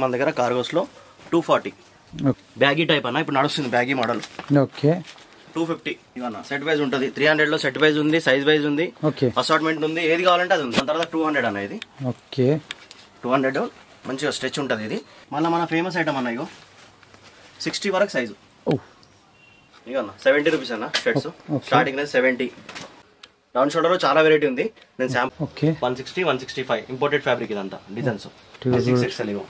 మన దగ్గర కార్గోస్ లో 240 బ్యాగీ టైప్ అన్న, ఇప్పుడు నడుస్తుంది బ్యాగీ మోడల్. ఓకే 250 ఇవన్న సెట్ వైజ్ ఉంటుంది. 300 లో సెట్ వైజ్ ఉంది, సైజ్ వైజ్ ఉంది, అసార్ట్మెంట్ ఉంది, ఏది కావాలంటే అది ఉంది. దాని తర్వాత 200 అన్న, ఇది ఓకే 200 మంచిగా స్ట్రెచ్ ఉంటుంది. ఇది మళ్ళీ మన ఫేమస్ ఐటమ్ అన్న, ఇగో 60 వరకు సైజు. ఇవన్న 70 రూపీస్ అన్న షర్ట్స్, స్టార్టింగ్ 70. డౌన్ షోల్డర్ లో చాలా వెరైటీ ఉంది. నేను శాంపుల్ 160 165 ఇంపోర్టెడ్ ఫ్యాబ్రిక్ ఇదంతా డిజైన్స్ 6XL ఇది.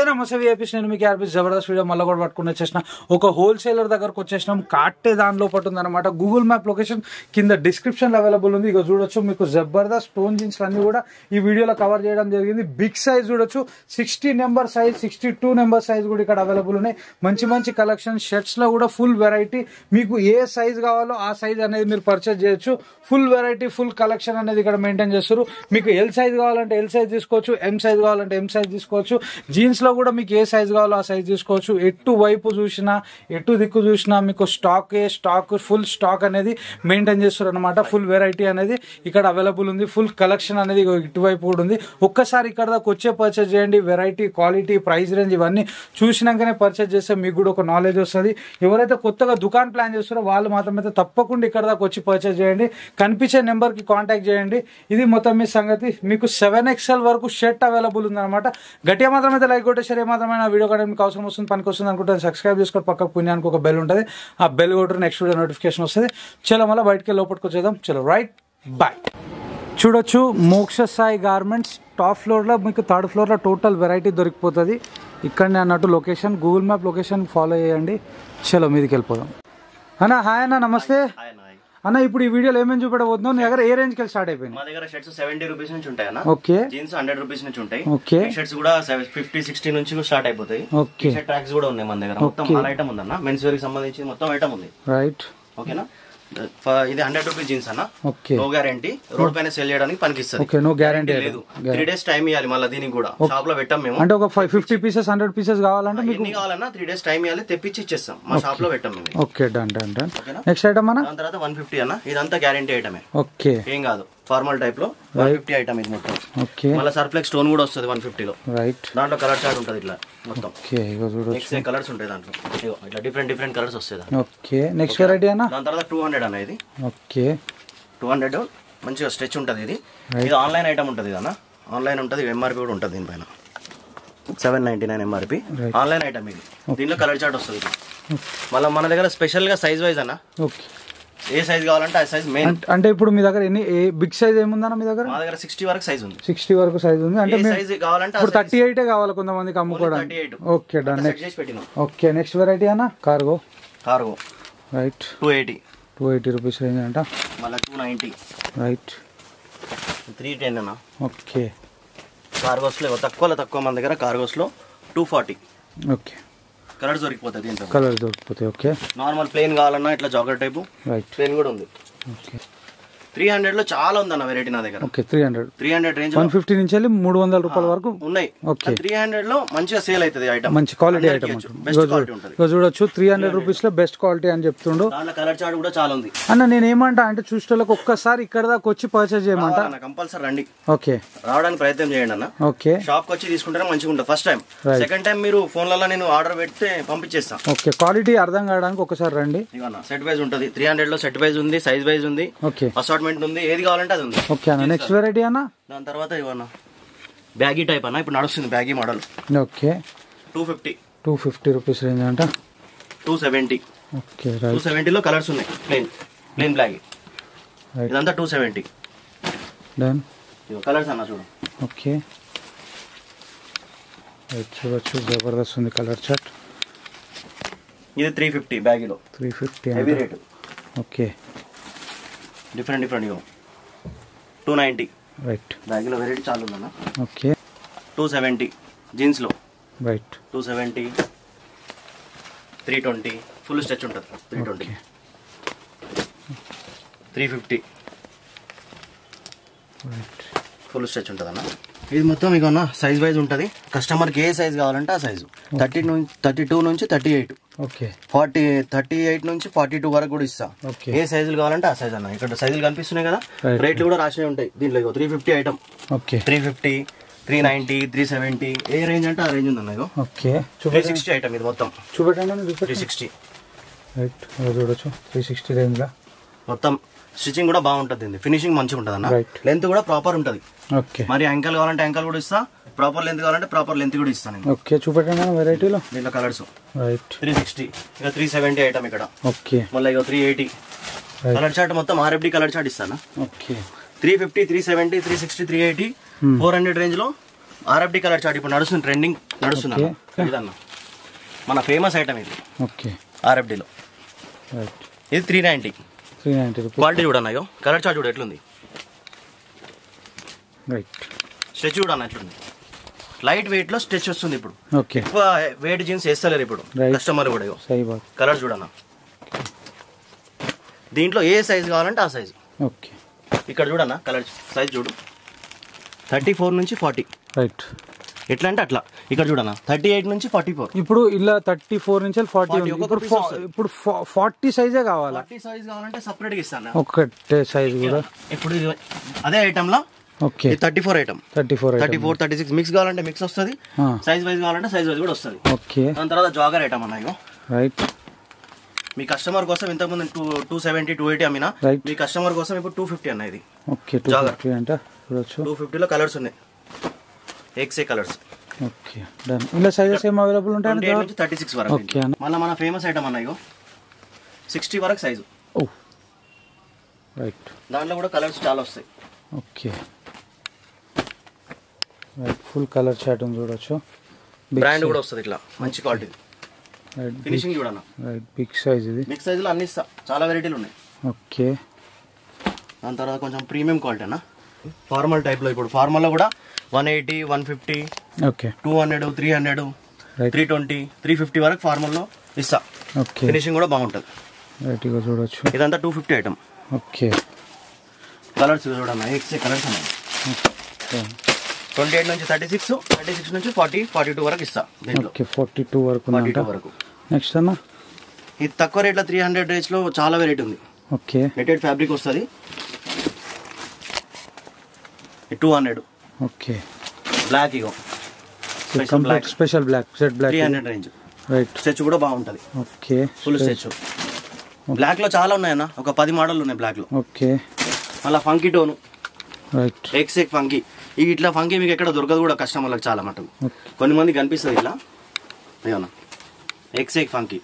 నమస్తే విఐపీస్, నేను మీకు ఆర్పీస్ జబర్దస్త్ వీడియో మళ్ళీ కూడా పట్టుకుని వచ్చేసిన ఒక హోల్సేలర్ దగ్గరకు వచ్చేసినాం. కాటే దానిలో పాటు ఉందన్నమాట. గూగుల్ మ్యాప్ లొకేషన్ కింద డిస్క్రిప్షన్ లో అవైలబుల్ ఉంది. ఇక చూడొచ్చు, మీకు జబర్దస్త్ స్టోన్ జీన్స్ అన్ని కూడా ఈ వీడియోలో కవర్ చేయడం జరిగింది. బిగ్ సైజ్ చూడొచ్చు, 60 నెంబర్ సైజ్, 62 నెంబర్ సైజ్ కూడా ఇక్కడ అవైలబుల్ ఉన్నాయి. మంచి మంచి కలెక్షన్. షర్ట్స్ లో కూడా ఫుల్ వెరైటీ, మీకు ఏ సైజ్ కావాలో ఆ సైజ్ అనేది మీరు పర్చేజ్ చేయొచ్చు. ఫుల్ వెరైటీ, ఫుల్ కలెక్షన్ అనేది ఇక్కడ మెయింటైన్ చేస్తారు. మీకు ఎల్ సైజ్ కావాలంటే ఎల్ సైజ్ తీసుకోవచ్చు, ఎం సైజ్ కావాలంటే ఎం సైజ్ తీసుకోవచ్చు. జీన్స్ లో కూడా మీకు ఏ సైజ్ కావాలో ఆ సైజ్ తీసుకోవచ్చు. ఎటు వైపు చూసినా, ఎటు దిక్కు చూసినా మీకు స్టాక్ ఫుల్ స్టాక్ అనేది మెయింటైన్ చేస్తారు అనమాట. ఫుల్ వెరైటీ అనేది ఇక్కడ అవైలబుల్ ఉంది. ఫుల్ కలెక్షన్ అనేది ఇటువైపు కూడా ఉంది. ఒక్కసారి ఇక్కడ దాకా వచ్చే పర్చేజ్ చేయండి. వెరైటీ, క్వాలిటీ, ప్రైస్ రేంజ్ ఇవన్నీ చూసినాకనే పర్చేజ్ చేస్తే మీకు కూడా ఒక నాలెడ్జ్ వస్తుంది. ఎవరైతే కొత్తగా దుకాణం ప్లాన్ చేస్తారో వాళ్ళు మాత్రమైతే తప్పకుండా ఇక్కడ దాకా వచ్చి పర్చేజ్ చేయండి. కనిపించే నెంబర్ కి కాంటాక్ట్ చేయండి. ఇది మొత్తం మీ సంగతి. మీకు 7XL వరకు షర్ట్ అవైలబుల్ ఉంది అనమాట. గట్టిగా మాత్రం అయితే లైక్ కొట్టే షేర్ మాత్రమే వీడియో కూడా మీకు అవసరం వస్తుంది, పనికి వస్తుంది అనుకుంటే సబ్స్క్రైబ్ చేసుకొని పక్కకు పుణ్యానికి ఒక బెల్ ఉంటుంది. ఆ బెల్ కొట్టు నెక్స్ట్ వీడియో నోటిఫికేషన్ వస్తుంది. చలో మళ్ళీ బయటకి లోపలికి వచ్చేద్దాం. చలో రైట్ బాయ్. చూడొచ్చు, మోక్ష సాయి గార్మెంట్స్ టాప్ ఫ్లోర్లో, మీకు థర్డ్ ఫ్లోర్లో టోటల్ వెరైటీ దొరికిపోతుంది. ఇక్కడనే అన్నట్టు location, Google map location follow చేయండి. చలో మీదికి వెళ్ళిపోదాం. అన్న హాయ్ అన్న, నమస్తే అన్న. ఇప్పుడు ఈ వీడియోలో ఏమేమి చూపెట్టబోతున్నావు? నీ దగ్గర ఏ రేంజ్ కి స్టార్ట్ అయిపోయింది? మా దగ్గర షర్ట్స్ 70 రూపీస్ నుంచి ఉంటాయి అన్న. ఓకే. జీన్స్ 100 రూపీస్ నుంచి ఉంటాయి. ఓకే. షర్ట్స్ కూడా 50 60 నుంచి స్టార్ట్ అయిపోతాయి. ఓకే. ట్రాక్స్ కూడా ఉన్నాయి మన దగ్గర. మొత్తం ఆల్ ఐటమ్ ఉందన్న. మెన్స్ వేర్ కి సంబంధించి మొత్తం ఐటమ్ ఉంది. రైట్. ఓకేనా. ఇది 100 రూపీస్ జీన్స్ అన్న. ఓకే. నో గ్యారంటీ, రోడ్ పైన సేల్ చేయడానికి పనికిస్తుంది. ఓకే, నో గ్యారంటీ లేదు. 3 days టైం ఇవ్వాలి. మళ్ళీ దీనికి కూడా షాప్ లో పెట్టాం మేము. అంటే ఒక 50 పీసెస్ 100 పీసెస్ కావాలంటే మీకు ఎన్ని కావాలన్నా 3 days టైం ఇవ్వాలి, తెప్పించి ఇచ్చేస్తాం. మా షాప్ లో పెట్టాం మేము. Okay, done done done. Next item అన్న. దాని తర్వాత 150 అన్న. ఇదంతా గ్యారంటీ ఐటమే. ఓకే, ఏం కాదు. ఫార్మల్ టైప్ లో 150 ఐటమ్ ఇది మొత్తం. ఓకే. మళ్ళీ సర్ఫ్లెక్స్ స్టోన్ కూడా వస్తుంది 150 లో. రైట్. దాంట్లో కలర్ చార్ట్ ఉంటుంది ఇట్లా మొత్తం. ఓకే, ఇగో చూడొచ్చు. నెక్స్ట్ కలర్స్ ఉంటాయి దాంట్లో. ఇట్లా డిఫరెంట్ కలర్స్ వస్తాయి. ఓకే. నెక్స్ట్ వెరైటీ అన్న. దాని తర్వాత 200 అన్న. ఇది ఓకే 200 మంచిగా స్ట్రెచ్ ఉంటుంది. ఇది ఆన్లైన్ ఐటమ్ ఉంటుంది అన్న. ఆన్లైన్ ఉంటుంది, ఎంఆర్పి కూడా ఉంటుంది దీనిపైన. 799 ఎంఆర్పి. ఆన్లైన్ ఐటమ్ ఇది. దీనిలో కలర్ చార్ట్ వస్తుంది. మళ్ళీ మన దగ్గర స్పెషల్ గా సైజ్ వైజ్ అన్న. ఓకే. ఏ సైజ్ కావాలంటే ఆ సైజ్ మెయిన్. అంటే ఇప్పుడు మీ దగ్గర ఎన్ని బిగ్ సైజ్ ఏముందన్న మీ దగ్గర? మా దగ్గర 60 వరకు సైజ్ ఉంది. 60 వరకు సైజ్ ఉంది. అంటే సైజ్ కావాలంటే ఇప్పుడు 38 కావాలి కొంతమందికి అమ్ముకోవడానికి. Okay, done. Okay. Next variety అన్న. Cargo right. 280 రూపీస్ రేంజ్ అంట. మళ్ళీ 290 రైట్. 310 అన్న. ఓకే. కార్గోస్ లో తక్కువ మన దగ్గర కార్గోస్ లో 240. ఓకే. కలర్స్ దొరికిపోతాయి దీంట్లో. కలర్స్ దొరికిపోతాయి. ఓకే. నార్మల్ ప్లేన్ కావాలన్నా ఇట్లా జాకెట్ టైపు. రైట్. ప్లేన్ కూడా ఉంది. ఓకే. 300 లో చాలా ఉందన్న వెరైటీ నా దగ్గర. ఓకే. 300 రేంజ్ 150 నుంచి వెళ్ళి 300 రూపాయల వరకు ఉన్నాయి. ఓకే. 300 లో మంచిగా సేల్ అవుతుంది ఐటమ్. మంచి క్వాలిటీ ఐటమ్ ఉంటుంది. చూడొచ్చు, 300 రూపీస్ లో బెస్ట్ క్వాలిటీ అని చెప్తుండు. దాంట్లో కలర్ చార్ట్ కూడా చాలా ఉంది అన్న. నేను ఏమంటా అంటే చూసేటోళ్ళకి ఒక్కసారి ఇక్కడ దాకా వచ్చి పర్చేజ్ చేయమంటా. కంపల్సరీ రండి. ఓకే. రావడానికి ప్రయత్నం చేయండి అన్న. ఓకే. షాప్ కి వచ్చి తీసుకుంటారా మంచిగా ఉంటుంది. First time. సెకండ్ టైం మీరు ఫోన్లలో నేను ఆర్డర్ పెడితే పంపించేస్తాను. ఓకే. క్వాలిటీ అర్థం కావడానికి ఒకసారి రండి. ఇవన్న సెట్ వైజ్ ఉంటుంది. 300 లో సెట్ వైజ్ ఉంది, సైజ్ వైజ్ ఉంది, ఓకే. అసార్ట్మెంట్ ఉంది, ఏది కావాలంటే అది ఉంది. ఓకే అన్న. నెక్స్ట్ వెరైటీ అన్న. దాని తర్వాత ఇవన్న బ్యాగీ టైప్ అన్న. ఇప్పుడు నడుస్తుంది baggy model. Okay. 250 rupees range అంట. 270. ఓకే. రైట్. 270 లో కలర్స్ ఉన్నాయి. Plain black. ఇదంతా 270. డన్. కలర్స్ అన్న చూడు. ఓకే. చూడొచ్చు, జబర్దస్త్ ఉంది కలర్ చార్ట్. ఇది 350 బ్యాగీలో. 350 heavy rate. Okay. Different 290. Right. బ్యాగీలో వెరైటీ చాలా ఉందన్న. ఓకే. 270 జీన్స్ లో. రైట్. 270. 320 ఫుల్ స్ట్రెచ్ ఉంటుంది. 320. 350 ఫుల్ స్ట్రెచ్ ఉంటుంది అన్న. ఇది మొత్తం మీకు అన్న సైజ్ వైజ్ ఉంటుంది. కస్టమర్కి ఏ సైజ్ కావాలంటే ఆ సైజు. 32 నుంచి 38. ఓకే. 38 నుంచి 42 వరకు కూడా ఇస్తా. ఏ సైజులు కావాలంటే ఆ సైజ్ అన్న. ఇక్కడ సైజులు కనిపిస్తున్నాయి కదా, రేట్లు కూడా రాసినవి ఉంటాయి దీంట్లో. 350 ఐటమ్. ఓకే. 350, 390, 370 ఏ రేంజ్ అంటే ఆ రేంజ్ ఉంది అన్న. ఓకే 360 ఐటమ్ ఇది మొత్తం. చూపెట్టండి. 360 రైట్ చూడొచ్చు. 360 రేంజ్ లా మొత్తం. స్టిచ్చింగ్ కూడా బాగుంటుంది, ఫినిషింగ్ మంచిగా ఉంటుంది అన్న. లెంత్ కూడా ప్రాపర్ ఉంటుంది. ఓకే మరి యాంకల్ కావాలంటే యాంకల్ కూడా ఇస్తా, ప్రాపర్ లెంత్ కావాలంటే ప్రాపర్ లెంత్ కూడా ఇస్తాను. ఓకే చూపెట్టండి వెరైటీలో. దీంట్లో కలర్స్ రైట్ 360, ఇక 370 ఐటమ్ ఇక్కడ. ఓకే మళ్ళీ ఇక 380 కలర్ చార్ట్ మొత్తం RFD కలర్ చార్ట్ ఇస్తాను. ఓకే 350, 370, 360, 380, 400 రేంజ్ లో RFD కలర్ చార్ట్ ఇప్పుడు నడుస్తుంది, ట్రెండింగ్ నడుస్తుంది ఇదన్న. మన ఫేమస్ ఐటమ్ ఇది. ఓకే RFD లో. రైట్ ఇది 390. రూపీస్. క్వాలిటీ చూడన్నాయో, కలర్ చార్ట్ చూడ ఎట్లుంది, రైట్ స్ట్రెచ్ చూడన్న ఎట్లుంది. లైట్ వెయిట్ లో స్ట్రెచ్ వస్తుంది. ఇప్పుడు ఓకే ఎక్కువ వెయిట్ జీన్స్ వేస్తలేరు ఇప్పుడు కస్టమర్ కూడా. కలర్ చూడన్న, దీంట్లో ఏ సైజ్ కావాలంటే ఆ సైజు. ఓకే ఇక్కడ చూడన్న కలర్ సైజ్ చూడు, 34 నుంచి 40. రైట్ ఎట్లా అంటే అట్లా. ఇక్కడ చూడన్న 38 నుంచి 44. ఇప్పుడు ఇలా 34 నుంచి 40 ఉంది. ఇప్పుడు 40 సైజే కావాలా? 40 సైజ్ కావాలంటే సపరేట్ గా ఇస్తాను. ఒకటే సైజ్ కూడా. ఇప్పుడు అదే ఐటమ్ లో ఓకే 34 ఐటమ్, 34, 36 మిక్స్ కావాలంటే మిక్స్ వస్తుంది, సైజ్ వైజ్ కావాలంటే సైజ్ వైజ్ కూడా వస్తుంది. ఓకే దాని తర్వాత జాగర్ ఐటమ్ అన్నాయో. రైట్ మీ కస్టమర్ కోసం ఇంతకుముందు 270, 280 అమ్మినా, మీ కస్టమర్ కోసం ఇప్పుడు 250 అన్న. ఇది ఓకే 250 అంటే చూడొచ్చు. 250 లో కలర్స్ ఉన్నాయి, ఎక్సే కలర్స్. Okay done. ఇలా సైజెస్ ఏం అవైలబుల్ ఉంటాయి? 28 నుంచి 36 వరకు. ఓకే మళ్ళీ మన ఫేమస్ ఐటమ్ అన్నాయో 60 వరకు సైజు. ఓ రైట్. దాంట్లో కూడా కలర్స్ చాలా వస్తాయి. Okay right. Full colour chart చూడొచ్చు. బ్రాండ్ కూడా వస్తుంది ఇట్లా, మంచి క్వాలిటీ. ఫినిషింగ్ చూడన్నా. Right big size. ఇది బిగ్ సైజ్ లో అన్ని ఇస్తా, చాలా వెరైటీలు ఉన్నాయి. ఓకే దాని తర్వాత కొంచెం ప్రీమియం క్వాలిటీ అన్న. ఫార్మల్ టైప్ లో ఇప్పుడు ఫార్మల్ లో కూడా 180, 150, ఓకే 200, 300, 320, 350 వరకు ఫార్మల్ లో ఇస్తా. ఓకే ఫినిషింగ్ కూడా బాగుంటుంది. రైట్ గా చూడొచ్చు. ఇదంతా 250 ఐటమ్. ఓకే కలర్స్ చూడన్నా, ఎక్సే కలర్స్ ఉన్నాయి. 28 నుంచి 36, 36 నుంచి 40, 42 వరకు ఇస్తా. ఓకే 42 వరకు. 42 వరకు. నెక్స్ట్ అన్న ఇది తక్కువ రేట్లో 300 రేట్స్ లో చాలా వెరైటీ ఉంది. ఓకే నెటెడ్ ఫ్యాబ్రిక్ వస్తుంది, 200. ఓకే బ్లాక్ ఇగో special black set black 300 range. Right stretch కూడా బాగుంటది. Okay full స్టెచ్. బ్లాక్ లో చాలా ఉన్నాయన్న, ఒక 10 మోడల్ ఉన్నాయి బ్లాక్ లో. ఓకే మళ్ళీ funky tone. Right X funky. ఇట్లా ఫంకీ మీకు ఎక్కడ దొరకదు కూడా కస్టమర్లకు చాలా మటుకు. కొన్ని మంది కనిపిస్తుంది ఇట్లా. ఏమన్నా ఎక్స్ ఫంకీ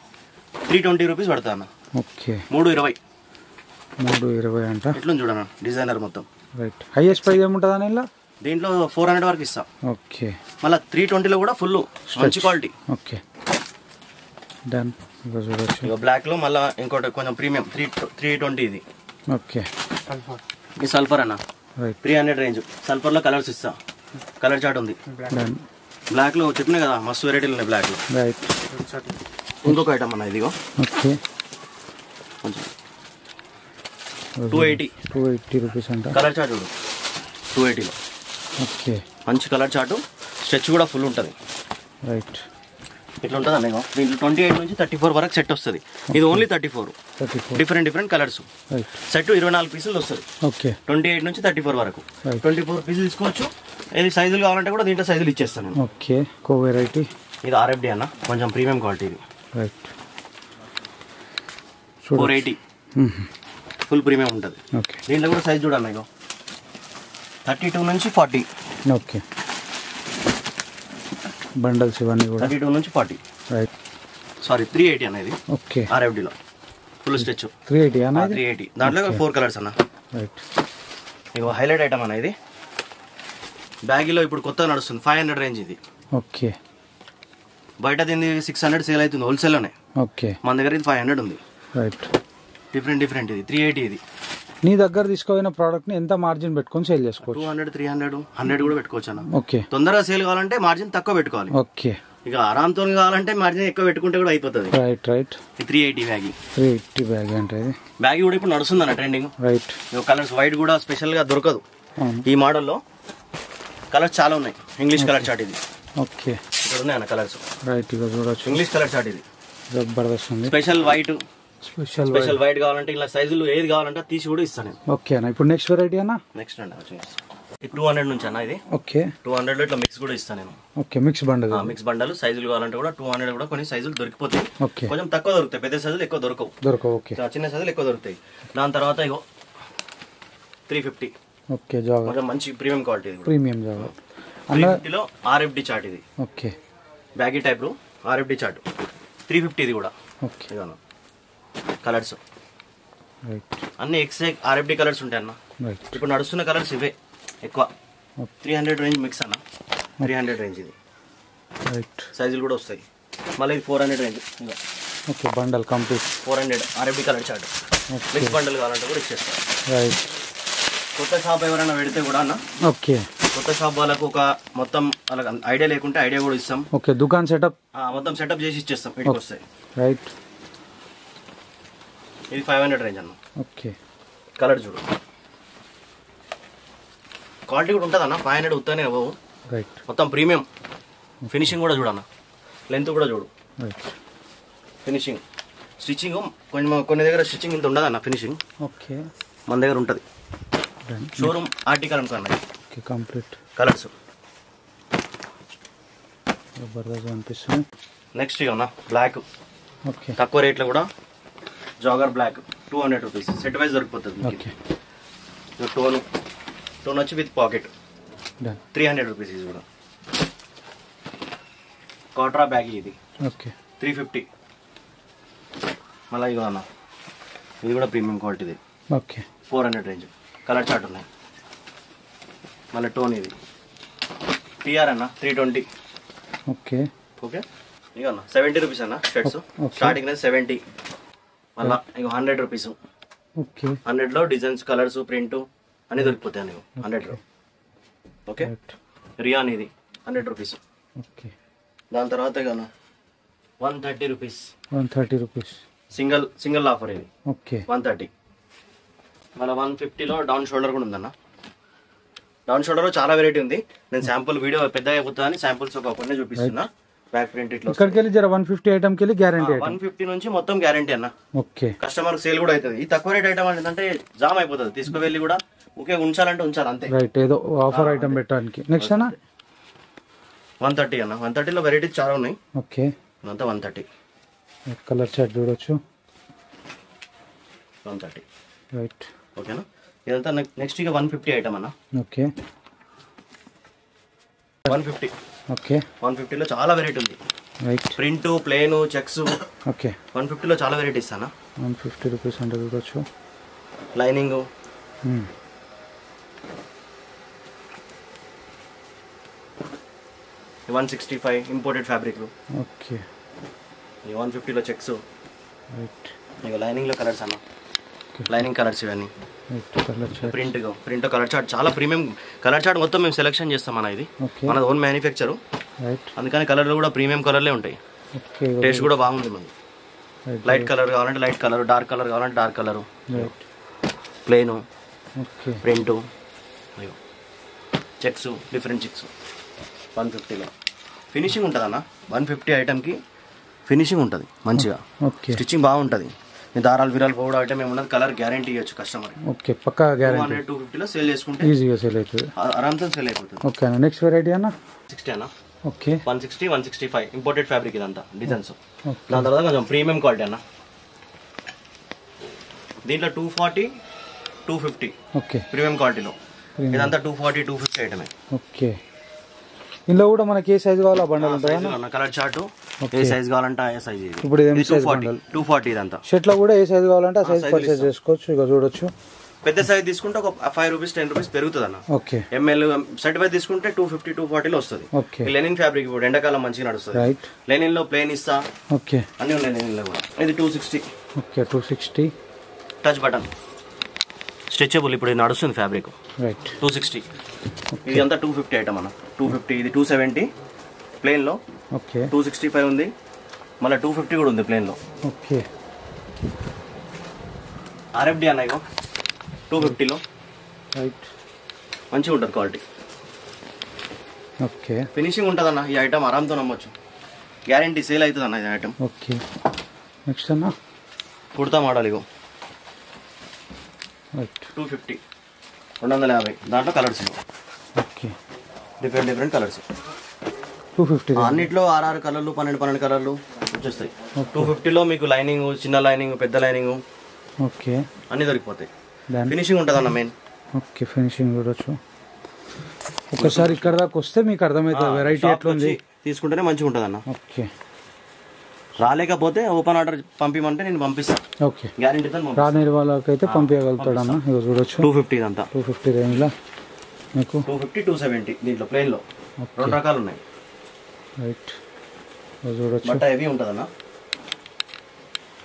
320 రూపీస్ పడుతుంది అన్న. ఓకే 320 అంట. ఎట్లా చూడన్న డిజైనర్ మొత్తం. రైట్. హైయెస్ట్ ప్రైస్ ఏముంటుంది అని ఇలా? దీంట్లో 400 వరకు ఇస్తా. ఓకే మళ్ళీ 320లో కూడా ఫుల్ మంచి క్వాలిటీ. Okay done. ఇక బ్లాక్ లో మళ్ళీ ఇంకోటి కొంచెం ప్రీమియం 320 ఇది. ఓకే ఇది సల్ఫర్ అన్న. Right 300 range. సల్ఫర్ లో కలర్స్ ఇస్తా, కలర్ చార్ట్ ఉంది. డన్. బ్లాక్ లో చెప్పినా కదా మస్తు వెరైటీలు ఉన్నాయి బ్లాక్ లో. రైట్. ఇంకొక ఐటమ్ అన్న ఇదిగో. ఓకే కొంచెం 280 రూపీస్ అంట. కలర్ చార్ట్ చూడు 280లో. ఓకే మంచి కలర్ చార్ట్, స్ట్రెచ్ కూడా ఫుల్ ఉంటుంది. రైట్. ఇట్లా ఉంటుంది అన్న. దీంట్లో 28 నుంచి 34 వరకు సెట్ వస్తుంది. ఇది ఓన్లీ 34. Different colours. సెట్ 24 పీసులు వస్తుంది. ఓకే 28 నుంచి 34 వరకు. 24 పీసులు తీసుకోవచ్చు. ఏది సైజులు కావాలంటే కూడా దీంట్లో సైజులు ఇచ్చేస్తాను. ఓకే కో వెరైటీ. ఇది RFD అన్న, కొంచెం ప్రీమియం క్వాలిటీ. ఇది రైట్ 480 ఫుల్ ప్రీమియం ఉంటుంది. ఓకే దీంట్లో కూడా సైజ్ చూడన్న ఇగో 32 నుంచి 40. ఓకే బండల్స్ ఇవన్నీ కూడా 32 నుంచి 40. రైట్. సారీ 380 అనేది. ఓకే RFDలో ఫుల్ స్టెచ్ 380 అన్న. 380 దాంట్లో 4 కలర్స్ అన్న. రైట్. ఇగో హైలైట్ ఐటమ్ అన్న. ఇది బ్యాగీలో ఇప్పుడు కొత్తగా నడుస్తుంది 500 రేంజ్. ఇది ఓకే బయట దీన్ని 600 సేల్ అవుతుంది హోల్సేల్లోనే. ఓకే మన దగ్గర ఇది 500 ఉంది. రైట్. డిఫరెంట్. ఇది 380. ఇది నీ దగ్గర తీసుకోపోయిన ప్రోడక్ట్ ని ఎంత మార్జిన్ పెట్టుకొని సేల్ చేసుకోవచ్చు? 200, 300, 100 కూడా పెట్టుకోవచ్చు అన్న. ఓకే తొందరగా సేల్ కావాలంటే మార్జిన్ తక్కువ పెట్టుకోవాలి. ఓకే ఇక ఆరాంతో కావాలంటే మార్జిన్ ఎక్కువ పెట్టుకుంటే కూడా అయిపోతుంది. Right right. 380 బ్యాగ్. 380 బ్యాగ్ అంటే ఇది బ్యాగ్ కూడా ఇప్పుడు నడుస్తుంది అన్న ట్రెండింగ్. రైట్. కలర్స్ వైట్ కూడా స్పెషల్ గా దొరకదు ఈ మోడల్లో. కలర్స్ చాలా ఉన్నాయి. ఇంగ్లీష్ కలర్ చార్ట్ ఇది. ఓకే ఇక్కడ ఉన్నాయి అన్న కలర్స్. రైట్. ఇక చూడొచ్చు ఇంగ్లీష్ కలర్ చార్ట్ ఇది. జబర్దస్త్ ఉంది. స్పెషల్ వైట్ వైట్ కావాలంటే ఇలా సైజులు ఏది కావాలంటే తీసి కూడా ఇస్తాను నేను. ఓకే అన్న. ఇప్పుడు నెక్స్ట్ వెరైటీ అన్న. నెక్స్ట్ అండి 200 నుంచి అన్న ఇది. ఓకే 200 లో ఇట్లా మిక్స్ కూడా ఇస్తాను నేను. Okay mix bundle. మిక్స్ బండలు సైజులు కావాలంటే కూడా 200 కూడా కొన్ని సైజులు దొరికిపోతాయి. ఓకే కొంచెం తక్కువ దొరుకుతాయి, పెద్ద సైజులు ఎక్కువ దొరకవు. ఓకే చిన్న సైజులు ఎక్కువ దొరుకుతాయి. దాని తర్వాత ఇగో 350. ఓకే జాగర్ కొంచెం మంచి ప్రీమియం క్వాలిటీ ఇది. ప్రీమియం జాగర్ 350లో RFD చార్ట్ ఇది. Okay baggy type RFD chart 350 ఇది కూడా. ఓకే ఇదన్న కలర్స్ రైట్ అన్ని ఎక్స్ఏ RFD కలర్స్ ఉంటాయి అన్న. రైట్ ఇప్పుడు నడుస్తున్న కలర్స్ ఇవే ఎక్కువ. 300 రేంజ్ మిక్స్ అన్న. 300 రేంజ్ ఇది. రైట్ సైజులు కూడా వస్తాయి. మళ్ళీ ఇది 400 range. Okay bundle complete 400 RFD colour chart. Mix bundle కావాలంటే కూడా ఇచ్చేస్తారు. రైట్ కొత్త షాప్ ఎవరైనా పెడితే కూడా అన్న, ఓకే కొత్త షాప్ వాళ్ళకు ఒక మొత్తం వాళ్ళకి ఐడియా లేకుంటే ఐడియా కూడా ఇస్తాం. ఓకే దుకాన్ సెటప్ మొత్తం సెటప్ చేసి ఇచ్చేస్తాం. వీటికి వస్తాయి. రైట్ ఇది 500 రేంజ్ అన్న. ఓకే కలర్ చూడు, క్వాలిటీ కూడా ఉంటుంది అన్న. 500 ఉత్తనే అవ్వవు. రైట్ మొత్తం ప్రీమియం. ఫినిషింగ్ కూడా చూడన్న, లెంత్ కూడా చూడు. రైట్ ఫినిషింగ్ స్టిచ్చింగ్ కొన్ని దగ్గర స్టిచ్చింగ్ ఇంత ఉండదు అన్న. ఫినిషింగ్ ఓకే మన దగ్గర ఉంటుంది. షోరూమ్ ఆర్టికల్ అనుకున్నా. ఓకే కంప్లీట్ కలర్స్ జబర్దస్త్ అనిపిస్తుంది. నెక్స్ట్ ఇక బ్లాక్ ఓకే తక్కువ రేట్లో కూడా jogger black 200 rupees set wise దొరికిపోతుంది. ఓకే టోన్ వచ్చి విత్ పాకెట్ డన్ 300 రూపీస్. ఇది కూడా కాట్రా బ్యాగ్ ఇది. ఓకే 350. మళ్ళీ ఇగో అన్న, ఇది కూడా ప్రీమియం క్వాలిటీది. Okay 400 range. కలర్ చార్ట్ ఉన్నాయి. మళ్ళీ టోన్ ఇది PR అన్న 320. ఓకే ఓకే ఇక అన్న 70 రూపీస్ అన్న షర్ట్స్. స్టార్టింగ్ 70. మళ్ళీ ఇక 100 రూపీస్. ఓకే 100లో డిజైన్స్ కలర్స్ ప్రింట్ అన్ని దొరికిపోతాయి నీకు 100లో. ఓకే రియాన్ ఇది 100 రూపీస్. ఓకే దాని తర్వాత ఇక 130 రూపీస్. 130 రూపీస్ సింగిల్ ఆఫర్ ఇది. ఓకే 130. మళ్ళీ 150లో డౌన్ షోల్డర్ కూడా ఉందన్న. డౌన్ షోల్డర్ చాలా వెరైటీ ఉంది. నేను శాంపుల్ వీడియో పెద్ద అయిపోతుందా అని శాంపుల్స్ ఒక కొన్ని చూపిస్తున్నా. బ్యాక్ ప్రింట్ ఇట్లా ఇక్కడికి వెళ్ళి జర 150 ఐటమ్ కి వెళ్ళి గ్యారంటీ 150 నుంచి మొత్తం గ్యారంటీ అన్న. ఓకే కస్టమర్ సేల్ కూడా అవుతుంది. ఈ తక్కువ రేట్ ఐటమ్ ఏంటంటే జామ్ అయిపోతుంది. తీసుకువెళ్ళి కూడా ఓకే ఉంచాలంటే ఉంచాలి అంతే. రైట్ ఏదో ఆఫర్ ఐటమ్ పెట్టడానికి. నెక్స్ట్ అన్న 130 అన్న. 130లో వెరైటీస్ చాలా ఉన్నాయి. ఓకే అంతా 130. కలర్ చార్ట్ చూడొచ్చు. 130 రైట్ ఓకేనా. ఇదంతా నెక్స్ట్ ఇక 150 ఐటమ్ అన్న. ఓకే 150. ఓకే 150లో చాలా వెరైటీ ఉంది. Right print plain checks. Okay 150లో చాలా వెరైటీస్ అన్న. 150 రూపీస్ అంటే చూడొచ్చు. Lining 165 imported fabric. ఓకే 150లో చెక్స్. రైట్ ఇక లైనింగ్లో కలర్స్ అన్న. లైనింగ్ కలర్స్ ఇవన్నీ. Right colour chart print colour chart చాలా ప్రీమియం కలర్ చార్ట్ మొత్తం మేము సెలెక్షన్ చేస్తాం అన్న. ఇది ఓకే మన ఓన్ మ్యానుఫ్యాక్చర్. రైట్ అందుకని కలర్లు కూడా ప్రీమియం కలర్లే ఉంటాయి. ఓకే టేస్ట్ కూడా బాగుంది మనది. లైట్ కలర్ కావాలంటే లైట్ కలర్, డార్క్ కలర్ కావాలంటే dark colour, right plain, okay print, checks, different checks. 150లో ఫినిషింగ్ ఉంటుంది అన్న. 150 ఐటమ్కి ఫినిషింగ్ ఉంటుంది మంచిగా. ఓకే స్టిచ్చింగ్ బాగుంటుంది. దారాలు విరాలు పోవడం ఐటమ్ ఏమున్నది కలర్ గ్యారంటీ ఇవ్వచ్చు కస్టమర్. ఓకే పక్కా గ్యారంటీ. 250లో సేల్ చేసుకుంటే ఈజీగా సేల్ అవుతుంది. ఆరామ్తో సేల్ అయిపోతుంది. ఓకే అన్న నెక్స్ట్ వెరైటీ అన్న 60 అన్న. ఓకే 160, 165 ఇంపోర్టెడ్ ఫ్యాబ్రిక్ ఇదంతా డిజైన్స్. దాని తర్వాత కొంచెం ప్రీమియం క్వాలిటీ అన్న. దీంట్లో 240, 250 ఓకే ప్రీమియం క్వాలిటీలో. ఇదంతా 240, 250 ఐటమే. ఓకే ఇందులో కూడా మనకి ఏ సైజ్ కావాలో బండల్ ఉంటుంది. కలర్ చార్ట్ ఏ సైజ్ కావాలంటే ఆ సైజ్. ఇప్పుడు ఇది 240 ఇదంతా. షర్ట్ లో కూడా ఏ సైజ్ కావాలంటే ఆ సైజ్ పర్చేస్ చేసుకోవచ్చు. ఇక చూడొచ్చు. పెద్ద సైజ్ తీసుకుంటే ఒక 5 రూపీస్ 10 రూపీస్ పెరుగుతుంది అన్న. ఓకే ఎంఎల్ సర్టిఫైడ్ తీసుకుంటే 250, 240లో వస్తుంది. ఓకే లెనిన్ ఫ్యాబ్రిక్ ఇప్పుడు ఎండాకాలం మంచిగా నడుస్తుంది. రైట్ లెనిన్ లో ప్లేన్ ఇస్తా. ఓకే అన్ని ఉన్నాయి లెనిన్ లో కూడా. ఇది 260. ఓకే 260 టచ్ బటన్ స్ట్రెచబుల్ ఇప్పుడు ఇది నడుస్తుంది ఫ్యాబ్రిక్. రైట్ 260. ఇది అంతా 250 ఐటమ్ అన్న. 250 ఇది 270 ప్లేన్ లో. ఓకే 265 ఉంది. మళ్ళీ 250 కూడా ఉంది ప్లేన్ లో. ఓకే RFD అన్న. ఇగో 250లో రైట్ మంచిగా ఉంటుంది క్వాలిటీ. ఓకే ఫినిషింగ్ ఉంటుంది అన్న. ఈ ఐటమ్ ఆరామ్తో నమ్మొచ్చు. గ్యారంటీ సేల్ అవుతుంది అన్న ఈ ఐటమ్. ఓకే నెక్స్ట్ అన్న కుర్తా మోడల్ ఇగో రైట్ 250, 250 దాంట్లో కలర్స్ ఇగో డిఫరెంట్ కలర్స్ 250 అన్నిట్లో 6 కలర్లు 12 కలర్లు వచ్చేస్తాయి. 250లో మీకు లైనింగ్, చిన్న లైనింగ్, పెద్ద లైనింగ్ ఓకే అన్ని దొరికిపోతాయి. ఫినిషింగ్ ఉంటుంది అన్న మెయిన్. ఓకే ఫినిషింగ్ చూడొచ్చు. ఒకసారి ఇక్కడ దాకా వస్తే మీకు అర్థమవుతుంది వెరైటీ ఎట్లా ఉంది. తీసుకుంటేనే మంచిగా ఉంటుంది అన్న. ఓకే రాలేకపోతే ఓపెన్ ఆర్డర్ పంపిమంటే నేను పంపిస్తాను. ఓకే గ్యారెంటీతో రాని వాళ్ళకైతే పంపించగలుగుతాడు అన్న. ఇక చూడొచ్చు 250 ఇదంతా 250 రేంజ్లో మీకు 250 270 దీంట్లో ప్లెయిన్లో 2 రకాలు ఉన్నాయి. రైట్ చూడొచ్చు. బట్ట హెవీ ఉంటుంది అన్న.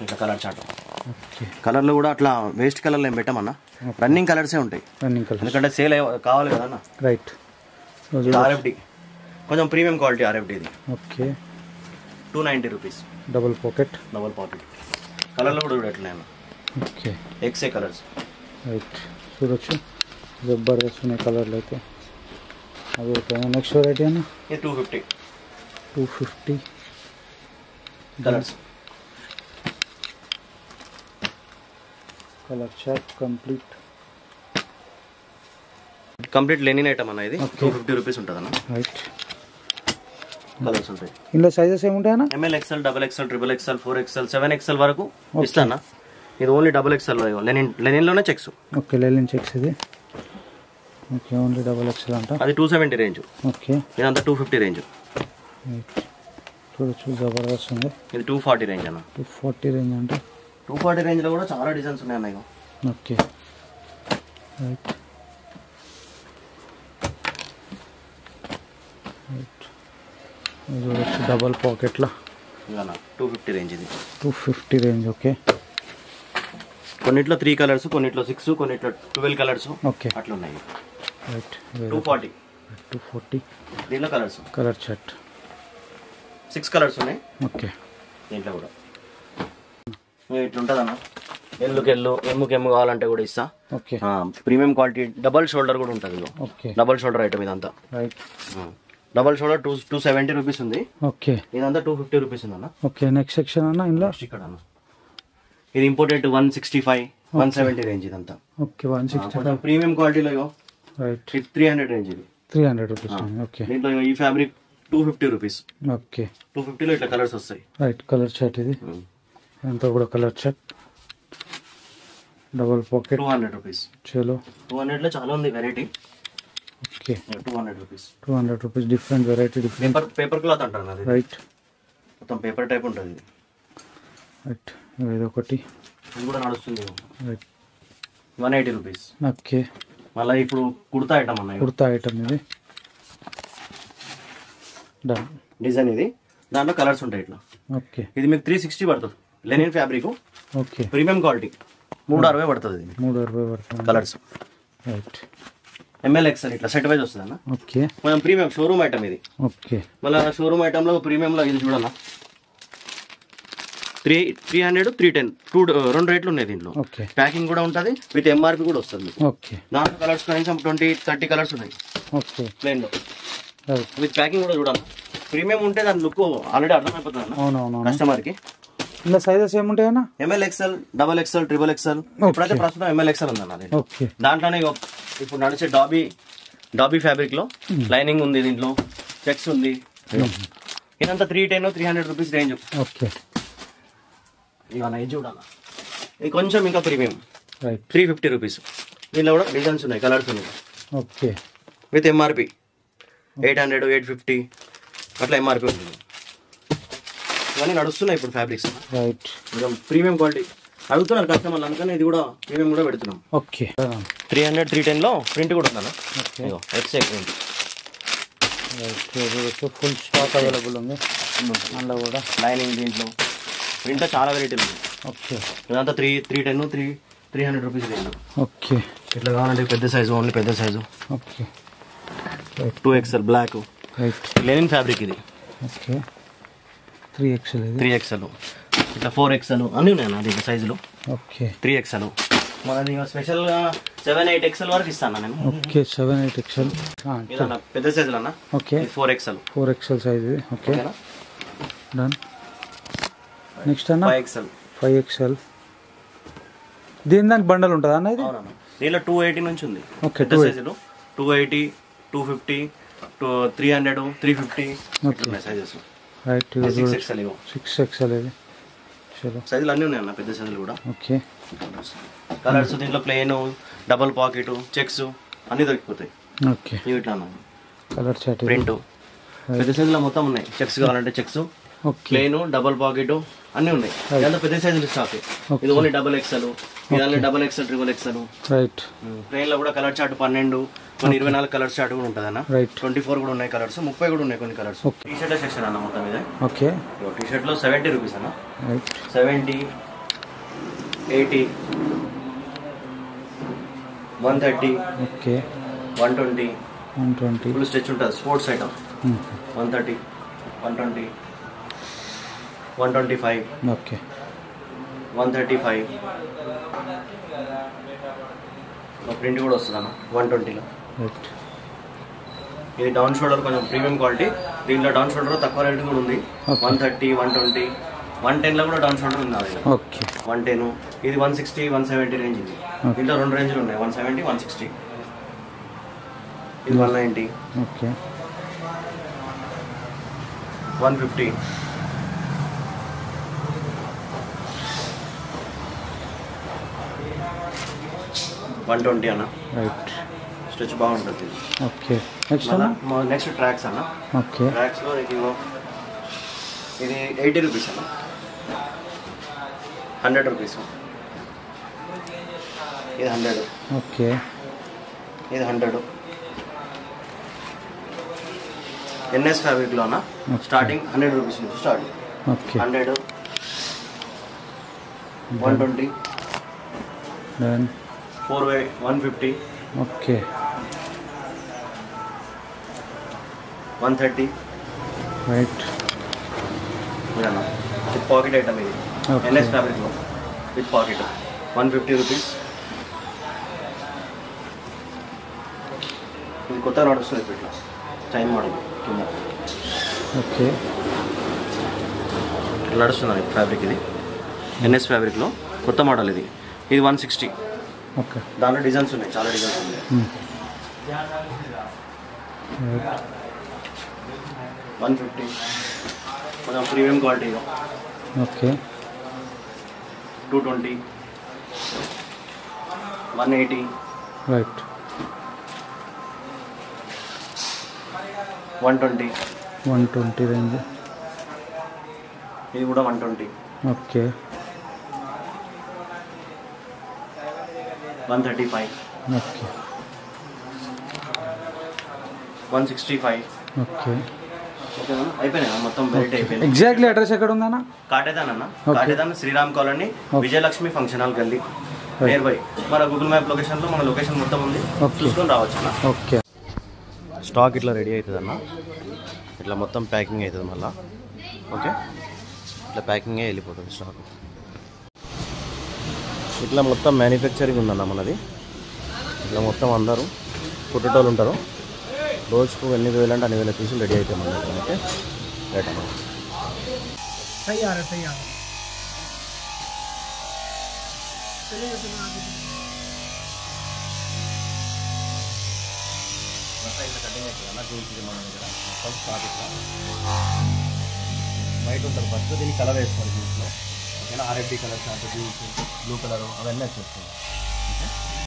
ఇట్లా కలర్ చాట్ ఓకే కలర్లు కూడా అట్లా వేస్ట్ కలర్లు ఏం పెట్టమన్నా, రన్నింగ్ కలర్సే ఉంటాయి. రన్నింగ్ కలర్ ఎందుకంటే సేల్ కావాలి కదా అన్న. రైట్ ఆర్ఎఫ్డి కొంచెం ప్రీమియం క్వాలిటీ ఆర్ఎఫ్డి ఇది. Okay 290 rupees. డబుల్ పాకెట్ కలర్లు కూడా చూడట్లే అన్న. Okay x colours. రైట్ చూడొచ్చు. జబర్దస్త్ ఉన్నాయి కలర్లు అయితే. అది నెక్స్ట్ వెరైటీ అన్న ఇది 250 colours. Colour chart complete Lenin item అన్న. ఇది 250 రూపీస్ ఉంటుంది అన్న. రైట్ కలర్స్ ఉంటాయి. ఇందులో సైజెస్ ఏముంటాయన్నా? M L XL, double XL, triple XL, 4XL, 7XL వరకు ఇస్తానా. ఇది ఓన్లీ డబల్ ఎక్స్ఎల్ లెనిన్లోనే చెక్స్. ఓకే లెనిన్ చెక్స్ ఇది. ఓకే ఓన్లీ డబల్ ఎక్స్ఎల్ అంట. అది 270 రేంజ్. ఓకే ఇదంతా 250 రేంజ్. చూడొచ్చు జబర్దస్త్ ఉంది. ఇది 240 రేంజ్ అన్న. 240 రేంజ్ అంటే 240 రేంజ్లో కూడా చాలా డిజైన్స్ ఉన్నాయి అన్న. ఓకే రైట్ చూడొచ్చు డబల్ పాకెట్లో 250 రేంజ్. ఇది 250 రేంజ్. ఓకే కొన్నిట్లో 3 కలర్స్, కొన్నిట్లో 6, కొన్నిట్లో 12 కలర్స్ ఓకే అట్లా ఉన్నాయి. రైట్ 240 దీనిలో కలర్స్. కలర్ చార్ట్ 6 కలర్స్ ఉన్నాయి. ఓకే దీంట్లో కూడా ఇట్లా ఉంటుంది అన్న. ఎమ్ముకి ఎమ్ము కావాలంటే కూడా ఇస్తా. Okay premium quality. Double shoulder కూడా ఉంటుంది. ఓకే డబల్ షోల్డర్ ఐటమ్ ఇదంతా. రైట్ డబల్ షోల్డర్ 270 రూపీస్ ఉంది. ఓకే ఇదంతా 250 రూపీస్ ఉంది అన్న. ఓకే నెక్స్ట్ సెక్షన్ అన్న. ఇందులో ఇక్కడ అన్న ఇది ఇంపోర్టెడ్ 165, 170 రేంజ్ ఇదంతా. ఓకే 165 ప్రీమియం క్వాలిటీలో. రైట్ 300 రేంజ్ ఇది. 300 రూపీస్. ఓకే దీంట్లో ఈ ఫ్యాబ్రిక్ 250 రూపీస్. ఓకే 250లో ఇట్లా కలర్స్ వస్తాయి. రైట్ కలర్ చార్ట్ ఇది. అంతా కూడా colour chart. Double pocket 200 rupees. చలో 200లో చాలా ఉంది variety. Okay 200 rupees. 200 rupees different variety different. Paper cloth అంటారు అది. రైట్ మొత్తం పేపర్ టైప్ ఉంటుంది ఇది. రైట్ ఇదొకటి. ఇది కూడా నడుస్తుంది. Right 180 rupees. ఓకే మళ్ళీ ఇప్పుడు కుర్తా ఐటమ్ అన్న. కుర్తా ఐటమ్ ఇది. డన్ డిజైన్ ఇది. దాంట్లో కలర్స్ ఉంటాయి ఇట్లా. ఓకే ఇది మీకు 360 పడుతుంది. Linen fabric. Okay premium quality 360 పడుతుంది. 360 పడుతుంది కలర్స్. రైట్ ఎంఎల్ ఎక్స్ఎల్ ఇట్లా సెట్ వైజ్ వస్తుంది అన్న. ఓకే మనం ప్రీమియం షోరూమ్ ఐటమ్ ఇది. ఓకే మళ్ళీ షోరూమ్ ఐటమ్లో ప్రీమియంలో ఇది చూడన్నా 300, 310 రెండు రేట్లు ఉన్నాయి దీంట్లో. ఓకే ప్యాకింగ్ కూడా ఉంటుంది, విత్ ఎంఆర్పి కూడా వస్తుంది. ఓకే దాంట్లో కలర్స్ కనీసం 20-30 కలర్స్ ఉన్నాయి ఓకే ప్లేన్లో. రైట్ విత్ ప్యాకింగ్ కూడా చూడాలి. ప్రీమియం ఉంటే దాని లుక్ ఆల్రెడీ అర్థమైపోతుంది అన్న అవునవును కస్టమర్కి. ఇలా సైజెస్ ఏముంటాయన్నా? M L XL, double XL, triple XL. ఇప్పుడైతే ప్రస్తుతం ఎంఎల్ ఎక్స్ఎల్ ఉందన్న. ఓకే దాంట్లోనే ఇప్పుడు నడిచే డాబీ ఫ్యాబ్రిక్ లో లైనింగ్ ఉంది, దీంట్లో చెక్స్ ఉంది. ఇదంతా 310, 300 రూపీస్ రేంజ్. ఓకే ఇవన్నీ ఇది చూడాలి. ఇది కొంచెం ఇంకా ప్రీమియం. Right 350 rupees. దీనిలో కూడా డిజైన్స్ ఉన్నాయి, కలర్స్ ఉన్నాయి. ఓకే విత్ ఎంఆర్పి 800, 850 అట్లా ఎంఆర్పి ఉంటుంది. ఇవన్నీ నడుస్తున్నాయి ఇప్పుడు ఫ్యాబ్రిక్స్. రైట్ కొంచెం ప్రీమియం క్వాలిటీ అడుగుతున్నారు కస్టమర్లు, అందుకని ఇది కూడా ప్రీమియం కూడా పెడుతున్నాం. ఓకే 300, 310లో ప్రింట్ కూడా ఉందన్న. Okay XA print. Full stock available ఉంది. అందులో కూడా లైనింగ్ దీంట్లో ప్రింట్ చాలా వెరైటీలు ఉంది. ఓకే ఇదంతా 310, 300 రూపీస్ రేంజ్. ఓకే ఇట్లా కావాలంటే పెద్ద సైజు, ఓన్లీ పెద్ద సైజు. Okay 2XL black. Right linen fabric ఇది. ఓకే 3XL ఇది. 3XL ఇట్లా 4XL అన్నీ ఉన్నాయి అన్న దీంట్లో సైజులు. ఓకే 3XL మనది స్పెషల్గా 7, 8XL వరకు ఇస్తాను నేను. ఓకే 7, 8XL ఇదన్న పెద్ద సైజులు అన్న. Okay 4XL. 4XL సైజ్ ఇది. Okay done. నెక్స్ట్ అన్న 5XL. 5XL. దీని దానికి బండల్ ఉంటుందా అన్న ఇది? అవునన్న. దీనిలో 280 నుంచి ఉంది. ఓకే పెద్ద సైజులు 280, 250, 300 350 ఇట్లా సైజెస్ రైట్ 6XL 6XL ఇది చలో సైజులు అన్నీ ఉన్నాయి అన్న పెద్ద సైజులు కూడా ఓకే కలర్స్ దీంట్లో ప్లెయిన్ డబుల్ పాకెట్ చెక్స్ అన్నీ దొరికిపోతాయి ఓకే ఇవి ఇట్లా అన్న కలర్ చాట్ ప్రింట్ పెద్ద సైజులో మొత్తం ఉన్నాయి చెక్స్ కావాలంటే checks okay plain double pocket అన్నీ ఉన్నాయి ఇదంతా పెద్ద సైజులు స్టాక్ ఇది ఓన్లీ XXL ఇది double XL XXL right plain లో కూడా కలర్ చార్ట్ 12 కొన్ని 24 కలర్ చార్ట్ కూడా ఉంటుంది అన్న రైట్ 24 కూడా ఉన్నాయి కలర్స్ 30 కూడా ఉన్నాయి కొన్ని కలర్స్ టీ షర్ట్ సెక్షన్ అన్న మొత్తం ఇదే ఓకే టీ షర్ట్ లో 70 రూపీస్ అన్న రైట్ 70 80 130 ఓకే 120 120 ఫుల్ స్టిచ్ ఉంటుంది స్పోర్ట్స్ ఐటమ్ 130 120 125 ఓకే 135 ప్రింట్ కూడా వస్తుంది అన్న 120లో రైట్ ఇది డౌన్ షోల్డర్ కొంచెం ప్రీమియం క్వాలిటీ దీంట్లో డౌన్ షోల్డర్ తక్కువ రేట్ కూడా ఉంది 130 120 110లో కూడా డౌన్ షోల్డర్ ఉంది అది ఓకే 110 ఇది 160 170 రేంజ్ ఇది దీంట్లో 2 రేంజ్లు ఉన్నాయి 170 160 ఇది 190 ఓకే 150 120 అన్న రైట్ స్టిచ్ బాగుంటుంది ఓకే నెక్స్ట్ అన్న నెక్స్ట్ ట్రాక్స్ అన్న ఓకే ట్రాక్స్ లో ఇది 80 రూపీస్ అన్న 100 రూపీస్ ఇది 100 ఓకే ఇది 100 ఎన్ఎస్ ఫ్యాబ్రిక్ లో అన్న స్టార్టింగ్ 100 రూపీస్ నుంచి start okay 100 120 then 4 150 okay 130 right ఇదన్న విత్ పాకెట్ ఐటమ్ ఇది ఎన్ఎస్ ఫ్యాబ్రిక్ లో విత్ పాకెట్ 150 రూపీస్ ఇది కొత్త నడుస్తుంది ఇట్లా చైన్ మోడల్ కింద ఓకే ఇట్లా నడుస్తుంది ఫ్యాబ్రిక్ ఇది ఎన్ఎస్ ఫ్యాబ్రిక్లో కొత్త మోడల్ ఇది 160 ఓకే దాంట్లో డిజైన్స్ ఉన్నాయి చాలా డిజైన్స్ ఉన్నాయి 150 కొంచెం premium quality okay 220 180 right 120 120 range ఇది కూడా 120 ఓకే 135 ఓకే 165 ఓకే ఓకేనా అయిపోయినా మొత్తం వెరైటీ అయిపోయింది ఎగ్జాక్ట్లీ అడ్రస్ ఎక్కడ ఉందన్న కాటేదాన్ అన్న Katedan Sriram colony Vijayalakshmi function hall గల్లీ నియర్ బై మన గూగుల్ మ్యాప్ లొకేషన్లో మన లొకేషన్ మొత్తం ఉంది చూసుకొని రావచ్చు అన్న ఓకే స్టాక్ ఇట్లా రెడీ అవుతుంది అన్న ఇట్లా మొత్తం ప్యాకింగ్ అవుతుంది మళ్ళీ ఓకే ఇట్లా ప్యాకింగే వెళ్ళిపోతుంది స్టాక్ ఇట్లా మొత్తం మ్యానుఫ్యాక్చరింగ్ ఉందన్న మనది ఇట్లా మొత్తం అందరూ కుట్టేటోళ్ళు ఉంటారు రోజుకు ఎన్ని వేలంటే అన్ని వేల పీసులు రెడీ అవుతాయి మన దగ్గర ఓకే రైట్ అన్న కటింగ్ అవుతుంది అన్న చూసి మన దగ్గర మొత్తం స్టాక్ ఇట్లా వైట్ ఉంటుంది ఫస్ట్ దీనికి కలర్ వేసుకోవాలి జీన్స్లో ఓకేనా RFD colour short jeans blue colour అవన్నీ వచ్చేస్తాయి